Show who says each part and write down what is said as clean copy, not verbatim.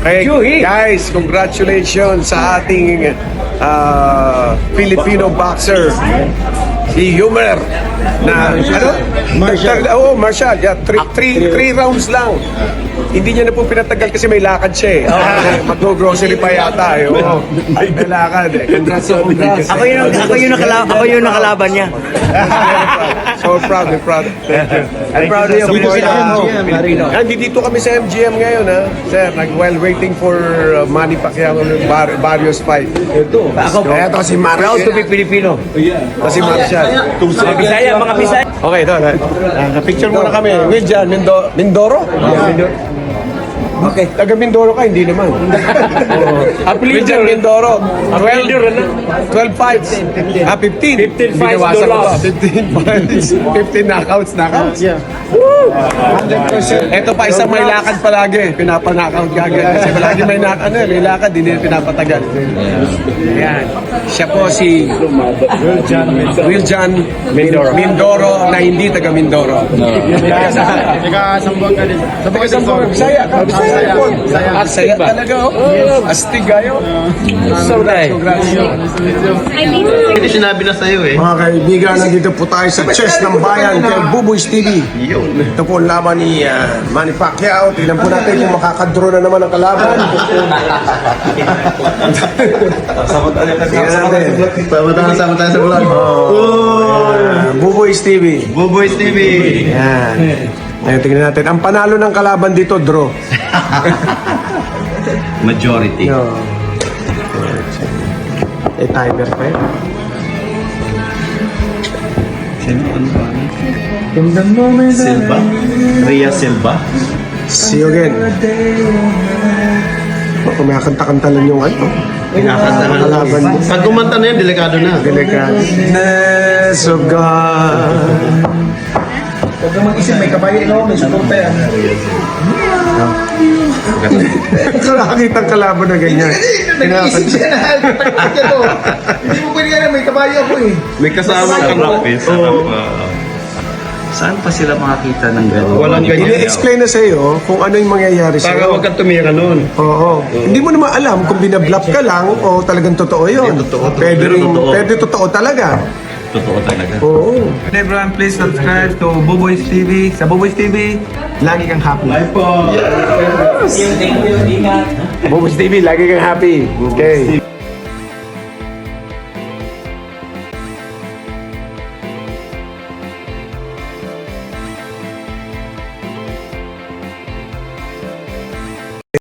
Speaker 1: Hey,
Speaker 2: Juhi.
Speaker 1: guys, congratulations sa ating Filipino boxer, si Yumer. Na, ano?
Speaker 3: Marshall.
Speaker 1: Marshall. Yeah, three rounds lang. Hindi niya na po pinatagal kasi may lakad siya eh. Mag-grocery pa yata eh. Oo. May lakad eh. Congrats.
Speaker 2: Ako yung nakalaban niya.
Speaker 1: So proud. Thank you.
Speaker 2: I'm proud of you.
Speaker 1: Dito kami sa MGM ngayon, ha? Sir, while waiting for Manny Pacquiao ng various fight. Ito si Marshall.
Speaker 2: Proud to be Filipino.
Speaker 1: Ito si Marshall.
Speaker 2: Mga Bisaya, mga Bisaya.
Speaker 1: Okay, ito. Picture muna kami. Wiljan, Mindoro?
Speaker 2: Okay.
Speaker 1: Taga Mindoro ka, hindi naman. Wiljan, Mindoro. 12 fights. 15.
Speaker 2: 15 fights, no loss.
Speaker 1: 15 fights. 15 knockouts. Yeah. 100%. Ito pa, isang may lakad palagi. Pinapa-knockout gagawin. Kasi palagi may lakad, hindi nila pinapatagal. Ayan. Siya po si Wiljan Mindoro na hindi taga Mindoro.
Speaker 3: Taga Sambuanga din.
Speaker 1: Taga Sambuanga. Bisaya po. Astig talaga, oh. Astig kayo.
Speaker 4: Hindi sinabi na sa'yo eh.
Speaker 1: Mga kaibigan, nandito po tayo sa Chess ng Bayan kay Buboy's TV. Ito po ang laban ni Manny Pacquiao. Tignan po natin kung makakadraw na naman ang kalaban.
Speaker 4: Sama tayo sa vlog.
Speaker 1: Buboy's TV.
Speaker 4: Buboy's TV.
Speaker 1: Yan. Ngayon, tingnan natin. Ang panalo ng kalaban dito, draw.
Speaker 4: Majority.
Speaker 1: No. Timer pa yun.
Speaker 4: Silva? Rhea Silva?
Speaker 1: See you again. Kumakanta-kanta lang yung ano.
Speaker 4: Kinakanta na
Speaker 1: Kalaban mo.
Speaker 4: Pag kumanta na yan, delikado na.
Speaker 1: Delicatedness of God.
Speaker 3: Huwag kang mag-isip, may kabayo ikaw, may suporta yan.
Speaker 1: Nakakita ang kalaban na ganyan.
Speaker 3: Nag-iisip siya na, takot niya to. Hindi mo pwede ka na, may kabayo ako eh.
Speaker 4: May kasama kang
Speaker 5: Saan pa sila makakita ng gano'n?
Speaker 4: Walang ganyan.
Speaker 1: I-explain na sa iyo kung ano yung mangyayari sa
Speaker 4: Para
Speaker 1: iyo.
Speaker 4: huwag kang tumira nun.
Speaker 1: Oo. Hindi mo naman alam kung binablap ka lang o talagang totoo yun.
Speaker 4: Hindi, totoo.
Speaker 1: Pwede
Speaker 4: Pero
Speaker 1: rin,
Speaker 4: totoo.
Speaker 1: pwede totoo talaga.
Speaker 4: Totoo talaga.
Speaker 1: Oo.
Speaker 5: Everyone, please subscribe to Buboy's TV. Sa Buboy's TV, lagi kang happy.
Speaker 1: Bubos TV, lagi kang happy. Okay.